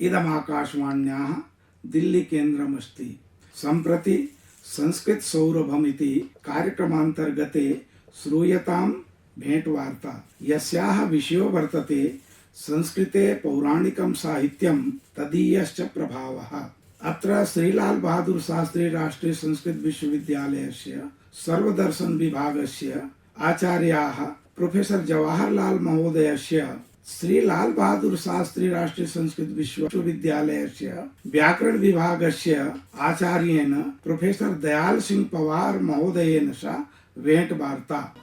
इदमाकाशवाण्याः दिल्ली केन्द्रमस्ति। सम्प्रति संस्कृत सौरभमिति कार्यक्रमान्तर्गते श्रूयतां भेंटवार्ता, यस्याः विषयो वर्तते संस्कृते पौराणिकं साहित्यं तदीयश्च प्रभावः। अत्र श्रीलाल बहादुर शास्त्री राष्ट्रीय संस्कृत विश्वविद्यालयस्य सर्वदर्शन विभागस्य आचार्याः प्रोफेसर जवाहरलाल महोदयस्य श्री लाल बहादुर शास्त्री राष्ट्रीय संस्कृत विश्वविद्यालयस्य व्याकरण विभागस्य आचार्येण प्रोफेसर दयाल सिंह पवार महोदयेन सह भेंटवार्ता।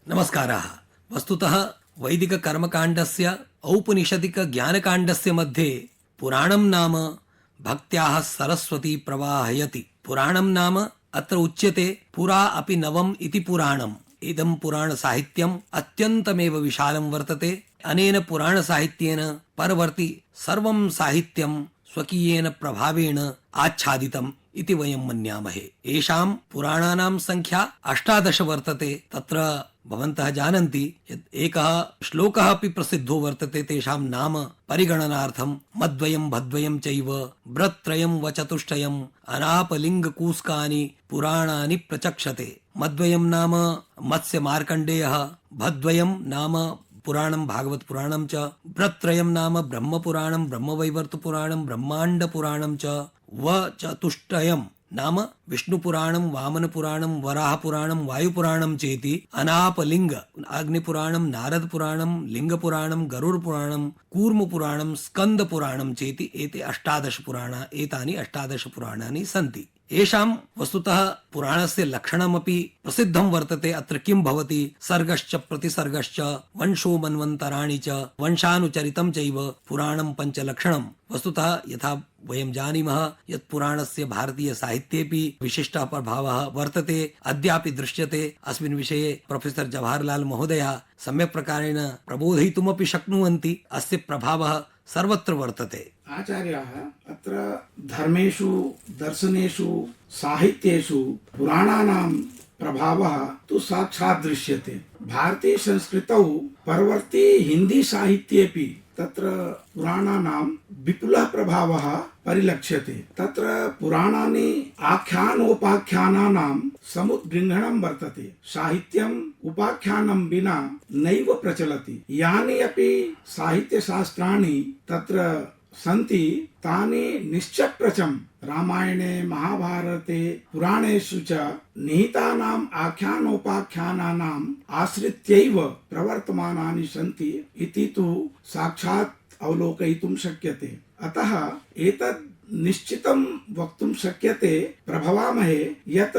नमस्कारः। वस्तुतः वैदिक कर्मकाण्डस्य औपनिषदिक ज्ञानकाण्डस्य मध्ये पुराणं नाम भक्त्याः सरस्वती प्रवाहयति। पुराणं नाम अत्र उच्यते पुरा अपि नवम् इति पुराणम्। इदं पुराण साहित्यम् अत्यन्तमेव विशालं वर्तते। अनेन पुराण साहित्येन परवर्ति सर्वं साहित्यं स्वकीयेन प्रभावेण आच्छादितम् इति वयं मन्यामहे। येषां पुराणानां संख्या 18 वर्तते। तत्र भवन्तः जानन्ति यत् एकः श्लोकः अपि प्रसिद्धो वर्तते। तेषां नाम परिगणनार्थं मद्वयं भद्वयं चैव ब्रत्रयं वचतुष्टयम् अनापलिङ्गकूस्कानि पुराणानि प्रचक्षते। मद्वयं नाम मत्स्य मार्कण्डेयः, भद्वयं नाम पुराणं भागवत पुराणं च, ब्रत्रयं नाम ब्रह्म पुराणं ब्रह्मवैवर्त पुराणं ब्रह्मांड पुराणं च, वचतुष्टयं नाम विष्णु पुराणं वामन पुराणं वराह पुराणं वायु पुराणं चेति, अनापलिंग अग्नि पुराणं नारद पुराणं लिंग पुराणं गरुड़ पुराणं कूर्म पुराणं स्कंद पुराणं चेति एते 18 पुराणानि सन्ति। येषां वस्तुतः पुराणस्य लक्षणमपि प्रसिद्धं वर्तते। अत्र किं भवति, सर्गश्च प्रतिसर्गश्च वंशो मन्वन्तराणि च वंशानुचरितं चैव पुराणं पञ्चलक्षणम्। वस्तुतः यथा वयं जानीमः यत् पुराणस्य भारतीय साहित्येपि विशिष्टः प्रभावः वर्तते, अद्यापि दृश्यते। अस्मिन् विषये प्रोफेसर जवाहरलाल महोदयः सम्यक् प्रकारेण प्रबोधयितुमपि शक्नुवन्ति। अस्य प्रभावः सर्वत्र वर्तते। आचार्याः अत्र धर्मेषु दर्शनेषु साहित्येषु पुराणानां प्रभावः तु साक्षात् दृश्यते। भारतीय संस्कृतौ परवर्ती हिंदी साहित्येपि तत्र पुराणानां विपुलः प्रभावः परिलक्ष्यते। तत्र पुराणानि आख्यानोपाख्यानानां समुद्गृह्णनं वर्तते। साहित्यम् उपाख्यानं विना नैव प्रचलति। यानि अपि साहित्यशास्त्राणि तत्र सन्ति तानि निश्चप्रचम् रामायणे महाभारते पुराणेषु च निहितानाम् आख्यानोपाख्यानानाम् आश्रित्यैव प्रवर्तमानानि सन्ति इति तु साक्षात् अवलोकयितुं शक्यते। अतः एतद् निश्चितं वक्तुं शक्यते, प्रभवामहे यत्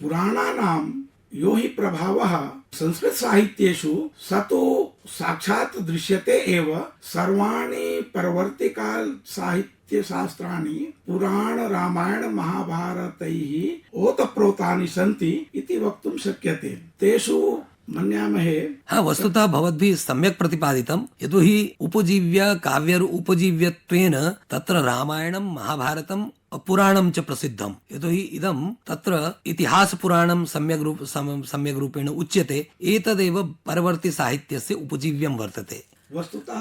पुराणानां यो हि प्रभावः संस्कृत साहित्येषु स तु साक्षात् दृश्यते एव। सर्वाणि परवर्तिकाल साहित्य शास्त्राणि पुराण रामायण महाभारतैः ओतप्रोतानि सन्ति इति वक्तुं शक्यते। तेषु मन्यामहे। वस्तुतः भवद्भिः सम्यक् प्रतिपादितं। यतोहि उपजीव्य काव्य उपजीव्यत्वेन तत्र रामायणं महाभारतं पुराणं च प्रसिद्धं। यतोहि इदं तत्र इतिहास पुराणं सम्यक् रूपेण उच्यते। एतदेव परवर्ती साहित्यस्य उपजीव्यं वर्तते। वस्तुतः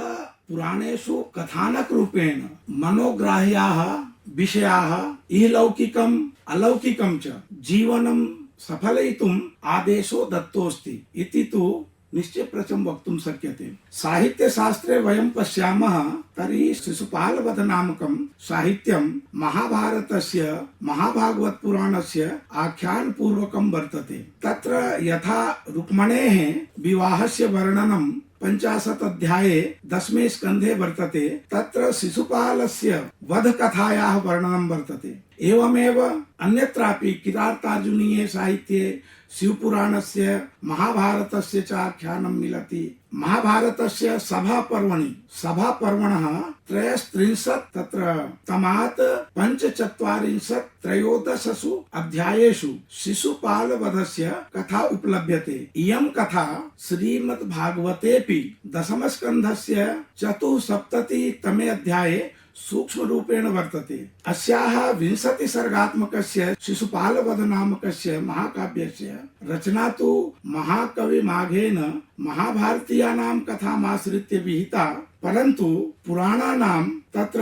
पुराणेषु कथानक रूपेण मनोग्राह्याः विषयाः इहलौकिकम् अलौकिकं च जीवनं सफलयितुम् आदेशो दत्तोऽस्ति इति तु निश्चयप्रचं वक्तुं शक्यते। साहित्यशास्त्रे वयं पश्यामः तर्हि शिशुपालवध नामकं साहित्यं महाभारतस्य महाभागवत पुराणस्य आख्यानपूर्वकं वर्तते। तत्र यथा रुक्मणेः विवाहस्य वर्णनं 50 अध्याये 10 स्कन्धे वर्तते, तत्र शिशुपालस्य वधकथायाः वर्णनं वर्तते। एवमेव अन्यत्रापि किरातार्जुनीये साहित्ये शिवपुराणस्य महाभारतस्य च आख्यानं मिलति। महाभारतस्य सभापर्वणः 33 तत्र तमात् 45 त्रयोदशसु अध्यायेषु शिशुपालवधस्य कथा उपलभ्यते। इयं कथा श्रीमद्भागवतेऽपि 10 स्कन्धस्य 74 तमे अध्याये सूक्ष्म रूपेण वर्तते। अस्याः 20 सर्गात्मकस्य शिशुपालवध नामकस्य महाकाव्यस्य रचना तु महाकवि माघेन महाभारतीयानां कथामाश्रित्य विहिता, परन्तु पुराणानां तत्र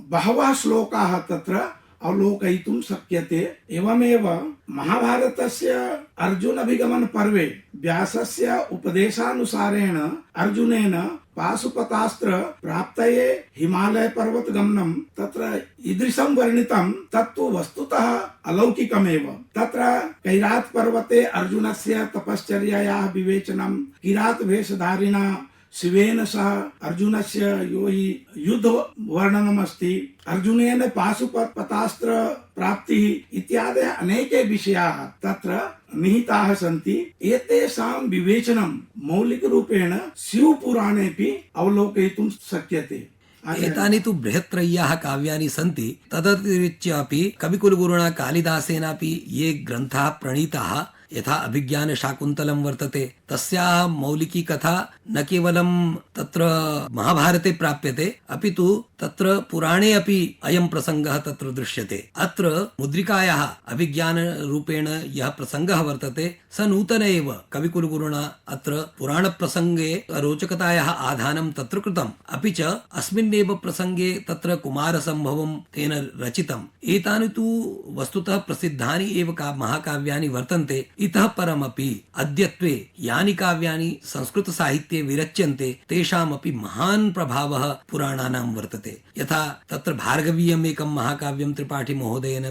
बहवः श्लोकाः तत्र अवलोकयितुं शक्यते। एवमेव महाभारतस्य अर्जुन अभिगमन पर्वे व्यासस्य उपदेशानुसारेण अर्जुनेन पाशुपतास्त्र प्राप्तये हिमालय पर्वत गमनं तत्र ईदृशं वर्णितं तत्तु वस्तुतः अलौकिकमेव। तत्र कैलास पर्वते अर्जुनस्य तपश्चर्यायाः विवेचनं किरात वेशधारिणा शिवेन सह अर्जुनस्य यो हि युद्ध वर्णनमस्ति, अर्जुनेन पाशुपतास्त्र प्राप्तिः इत्यादि अनेके विषयाः तत्र निहिताः सन्ति। एतेषां विवेचनं मौलिकरूपेण शिवपुराणेऽपि अवलोकयितुं शक्यते। एतानि तु बृहत्त्रय्याः काव्यानि सन्ति। तदतिरिच्यापि कविकुलगुरुणा कालिदासेनापि ये ग्रन्थाः प्रणीताः, यथा अभिज्ञानशाकुन्तलं वर्तते, तस्याः मौलिकी कथा न केवलं तत्र महाभारते प्राप्यते, अपि तु तत्र पुराणे अपि अयं प्रसङ्गः तत्र दृश्यते। अत्र मुद्रिकायाः अभिज्ञानरूपेण यः प्रसङ्गः वर्तते स नूतन एव कविकुलगुरुणा अत्र पुराणप्रसङ्गे रोचकतायाः आधानं तत्र कृतम्। अपि च अस्मिन्नेव प्रसङ्गे तत्र कुमारसम्भवं तेन रचितम्। एतानि तु वस्तुतः प्रसिद्धानि एव महाकाव्यानि वर्तन्ते। इतः परमपि अद्यत्वे यानि काव्यानि संस्कृतसाहित्ये विरच्यन्ते तेषामपि महान् प्रभावः पुराणानां वर्तते। यथा तत्र भार्गवीयम् एकं महाकाव्यं त्रिपाठी महोदयेन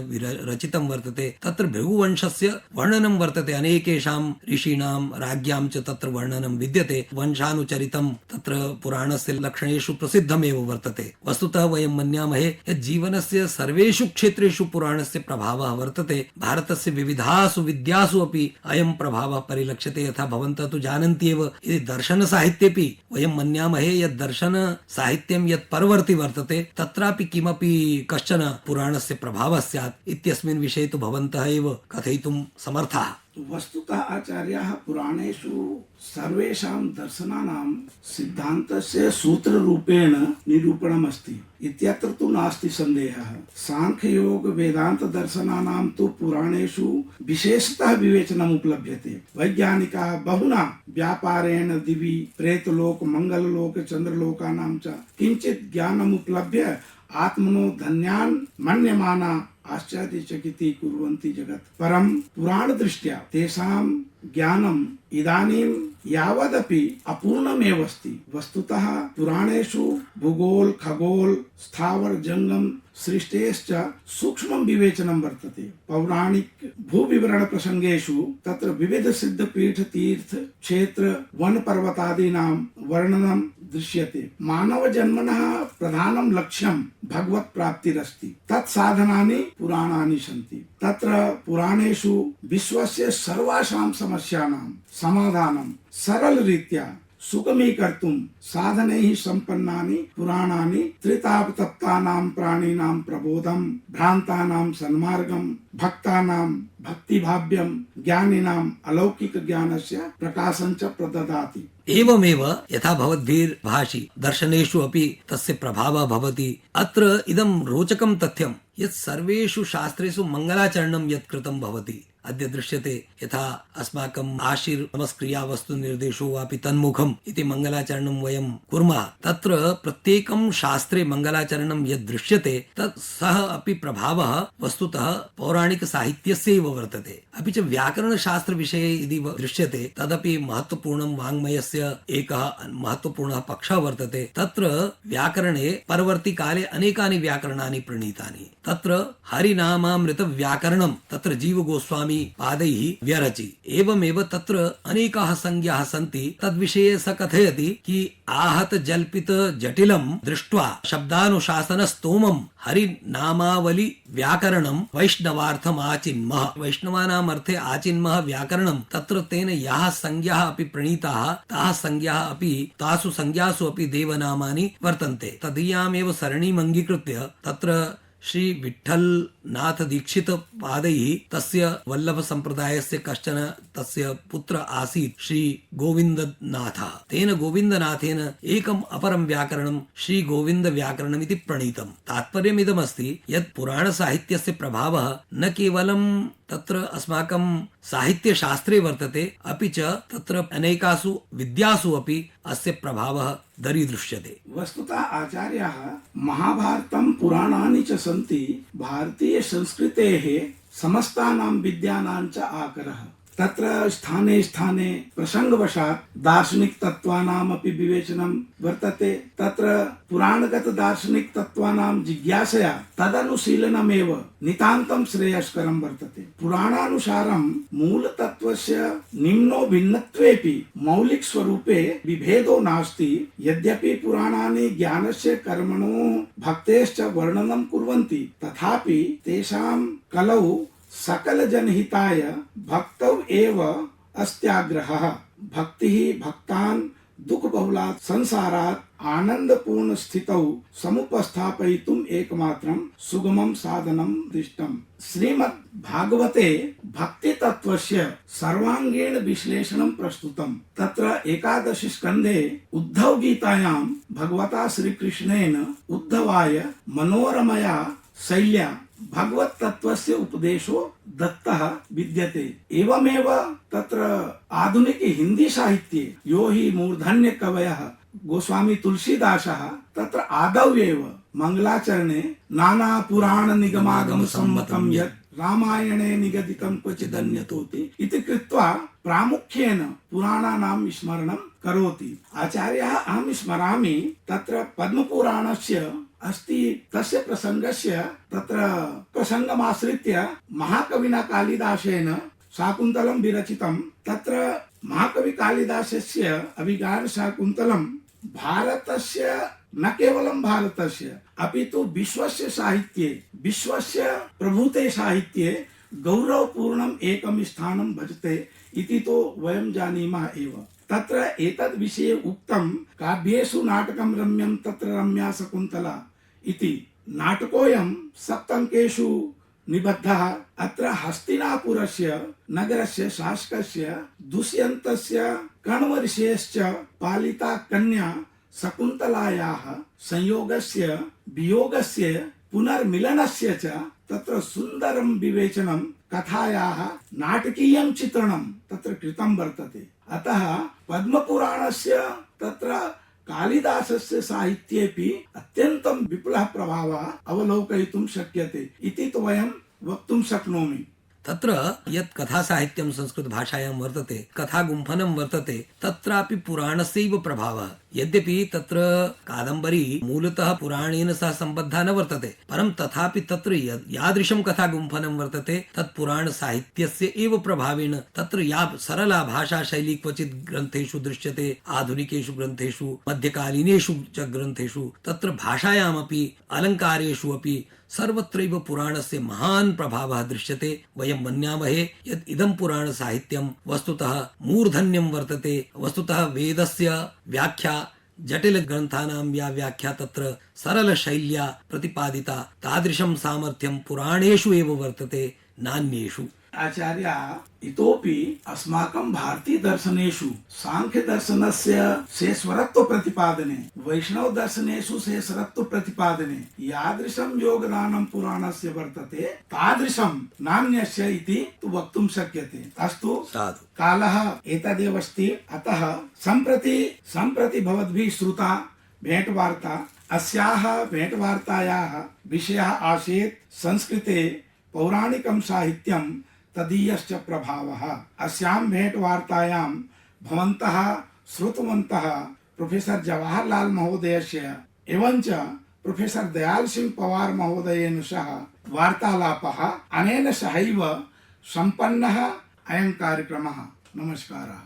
रचितं वर्तते। तत्र भृगुवंशस्य वर्णनं वर्तते, अनेकेषां ऋषीणां राज्ञां च तत्र वर्णनं विद्यते। वंशानुचरितं तत्र पुराणस्य लक्षणेषु प्रसिद्धमेव वर्तते। वस्तुतः वयं मन्यामहे यत् जीवनस्य सर्वेषु क्षेत्रेषु पुराणस्य प्रभावः वर्तते। भारतस्य विविधासु विद्यासु अपि अयं प्रभावः परिलक्ष्यते। यथा भवन्तः तु जानन्ति एव, यदि दर्शनसाहित्येपि वयं मन्यामहे यत् दर्शनसाहित्यं यत् परवर्ति वर्तते तत्रापि किमपि कश्चन पुराणस्य प्रभावः स्यात् इत्यस्मिन् विषये तु भवन्तः एव कथयितुं समर्थाः। वस्तुतः आचार्याः पुराणेषु सर्वेषां दर्शनानां सिद्धान्तस्य सूत्ररूपेण निरूपणमस्ति इत्यत्र तु नास्ति सन्देहः। सांख्ययोग वेदांत दर्शनानां तु पुराणेषु विशेषतः विवेचनम् उपलभ्यते। वैज्ञानिकाः बहुना व्यापारेण दिवि प्रेतलोक मंगललोक चंद्रलोकानां च किंचित् ज्ञानम् उपलभ्य आत्मनो धन्यान् मन्यमाना आश्चर्यचकिती कुर्वन्ति जगत्। परं पुराण दृष्ट्या तेषां ज्ञानम् इदानीं यावदपि अपूर्णमेव अस्ति। वस्तुतः पुराणेषु भूगोल खगोल स्थावर जंगम सृष्टेश्च सूक्ष्मं विवेचनं वर्तते। पौराणिक भूविवरण प्रसंगेषु तत्र विविध सिद्ध पीठ तीर्थ क्षेत्र वन पर्वतादीनां वर्णनं दृश्यते। मानव जन्मनः प्रधानं लक्ष्यं भगवत् प्राप्तिरस्ति। तत्साधनानि पुराणानि सन्ति। तत्र पुराणेषु विश्वस्य सर्वासां समस्यानां समाधानं सरल रीत्या सुगमीकर्तुं साधनैः सम्पन्नानि पुराणानि त्रितापतप्तानां प्राणिनां प्रबोधं, भ्रान्तानां सन्मार्गं, भक्तानां भक्तिभाव्यं, ज्ञानिनां अलौकिक ज्ञानस्य प्रकाशं च प्रददाति। एवमेव यथा भवद्भिर्भाषि दर्शनेषु अपि तस्य प्रभावः भवति। अत्र इदं रोचकं तथ्यं यत् सर्वेषु शास्त्रेषु मङ्गलाचरणं यत् कृतं भवति अद्य दृश्यते। यथा अस्माकं आशीर्नमस्क्रिया वस्तु निर्देशो वापि तन्मुखम् इति मङ्गलाचरणं वयं कुर्मः। तत्र प्रत्येकं शास्त्रे मङ्गलाचरणं यद् दृश्यते तत् सः अपि प्रभावः वस्तुतः पौराणिकसाहित्यस्यैव वर्तते। अपि च व्याकरणशास्त्रविषये यदि दृश्यते तदपि महत्त्वपूर्णं वाङ्मयस्य एकः महत्त्वपूर्णः पक्षः वर्तते। तत्र व्याकरणे परवर्ति काले अनेकानि व्याकरणानि प्रणीतानि। तत्र हरिनामामृत व्याकरणं तत्र जीवगोस्वामी पादैः व्यरचि। एवमेव तत्र अनेकाः संज्ञाः सन्ति। तद्विषये स कथयति कि आहत जल्पित जटिलं दृष्ट्वा शब्दानुशासन स्तोमं हरिनामावली व्याकरणं वैष्णवार्थम् आचिन्मः। वैष्णवानाम् अर्थे आचिन्मः व्याकरणं। तत्र तेन याः संज्ञाः अपि प्रणीताः ताः संज्ञाः अपि तासु संज्ञासु अपि देवनामानि वर्तन्ते। तदीयामेव सरणीम् अङ्गीकृत्य तत्र श्री विठ्ठल नाथ दीक्षित पादैः तस्य वल्लभ संप्रदायस्य कश्चन तस्य पुत्र आसीत् श्री गोविन्दनाथः। तेन गोविन्दनाथेन एकम् अपरं व्याकरणं श्री गोविन्द व्याकरणमिति प्रणीतम्। तात्पर्यमिदमस्ति यत् पुराणसाहित्यस्य प्रभावः न केवलं तत्र अस्माकं साहित्यशास्त्रे वर्तते, अपि च तत्र अनेकासु विद्यासु अपि अस्य प्रभावः दरीदृश्यते। वस्तुतः आचार्याः महाभारतं पुराणानि च सन्ति भारतीय संस्कृतेः समस्तानां विद्यानां च आकरः। तत्र स्थाने स्थाने प्रसंगवशात् दार्शनिक तत्त्वानामपि विवेचनं वर्तते। तत्र पुराणगत दार्शनिक तत्त्वानां जिज्ञासया तदनुशीलनमेव नितान्तं श्रेयस्करं वर्तते। पुराणानुसारं मूलतत्त्वस्य निम्नो भिन्नत्वेपि मौलिक स्वरूपे विभेदो नास्ति। यद्यपि पुराणानि ज्ञानस्य कर्मणो भक्तेश्च वर्णनं कुर्वन्ति, तथापि तेषां कलौ सकल जनहिताय भक्तौ एव अस्त्याग्रहः। भक्तिः भक्तान् दुख बहुलात् संसारात् आनंदपूर्ण स्थितौ समुपस्थापयितुम् एकमात्रं सुगमं साधनं दिष्टम्। श्रीमद् भागवते भक्ति तत्त्वस्य सर्वांगीण विश्लेषणं प्रस्तुतम्। तत्र 11 स्कन्धे उद्धव गीतायां भगवता श्रीकृष्णेन उद्धवाय मनोरमया शैल्या भगवत तत्त्वस्य उपदेशो दत्तः विद्यते। एवमेव तत्र आधुनिक हिंदी साहित्ये यो हि मूर्धन्य कवयः गोस्वामी तुलसीदासः तत्र आदौ एव मंगलाचरणे नाना पुराण निगमागम सम्मतं यत् रामायणे निगदितं क्वचिदन्यतोति इति कृत्वा प्रामुख्येन पुराणानां स्मरणं करोति। आचार्यः अहं स्मरामि तत्र पद्मपुराणस्य अस्ति तस्य प्रसंगस्य तत्र प्रसंगमाश्रित्य महाकविना कालिदासेन शाकुन्तलं विरचितं। तत्र महाकवि कालिदासस्य अभिज्ञान शाकुन्तलं भारतस्य न केवलं भारतस्य अपितु विश्वस्य साहित्ये विश्वस्य प्रभूते साहित्ये गौरवपूर्णम् एकं स्थानं भजते इति तो वयं जानीमः एव। तत्र एतद् विषये उक्तं काव्येषु नाटकं रम्यं तत्र रम्या शकुन्तला इति। नाटकोऽयं 7 अंकेषु निबद्धः। अत्र हस्तिनापुरस्य नगरस्य शासकस्य दुष्यन्तस्य कण्वऋषेश्च पालिता कन्या शकुन्तलायाः संयोगस्य वियोगस्य पुनर्मिलनस्य च तत्र सुन्दरं विवेचनं कथायाः नाटकीयं चित्रणं तत्र कृतं वर्तते। अतः पद्मपुराणस्य तत्र कालिदासस्य साहित्येपि अत्यन्तं विपुलः प्रभावः अवलोकयितुं शक्यते इति तु वयं वक्तुं शक्नोमि। तत्र यत् कथासाहित्यं संस्कृतभाषायां वर्तते, कथागुम्फनं वर्तते, तत्रापि पुराणस्यैव प्रभावः। यद्यपि तत्र कादम्बरी मूलतः पुराणेन सह सम्बद्धा न वर्तते, परं तथापि तत्र यादृशं कथागुम्फनं वर्तते तत् पुराणसाहित्यस्य एव प्रभावेण तत्र या सरला भाषाशैली क्वचित् ग्रन्थेषु दृश्यते, आधुनिकेषु ग्रन्थेषु, मध्यकालीनेषु च ग्रन्थेषु, तत्र भाषायामपि अलङ्कारेषु अपि सर्वत्रैव पुराणस्य महान् प्रभावः दृश्यते। वयं मन्यामहे यत् इदं पुराणसाहित्यं वस्तुतः मूर्धन्यं वर्तते। वस्तुतः वेदस्य व्याख्या जटिलग्रन्थानां या व्याख्या तत्र सरलशैल्या प्रतिपादिता, तादृशं सामर्थ्यं पुराणेषु एव वर्तते, नान्येषु। आचार्य इतोपि अस्माकं भारतीय दर्शनेषु सांख्य दर्शनस्य शेषवरत्व प्रतिपादने, वैष्णव दर्शनेषु शेषवरत्व प्रतिपादने यादृशं योगदानं पुराणस्य वर्तते तादृशं नान्यस्य इति तु वक्तुं शक्यते। अस्तु, कालः एतदेवस्ति। अतः सम्प्रति भवद्भिः श्रुता भेंटवार्ता। अस्याः भेंटवार्तायाः विषयः आसीत् संस्कृते पौराणिकं साहित्यं तदीयश्च प्रभावः। अस्यां भेंटवार्तायां भवन्तः श्रुतवन्तः प्रोफेसर जवाहरलाल महोदयस्य एवञ्च प्रोफेसर दयाल सिंह पवार महोदयेन सह वार्तालापः। अनेन सहैव सम्पन्नः अयं कार्यक्रमः। नमस्कारः।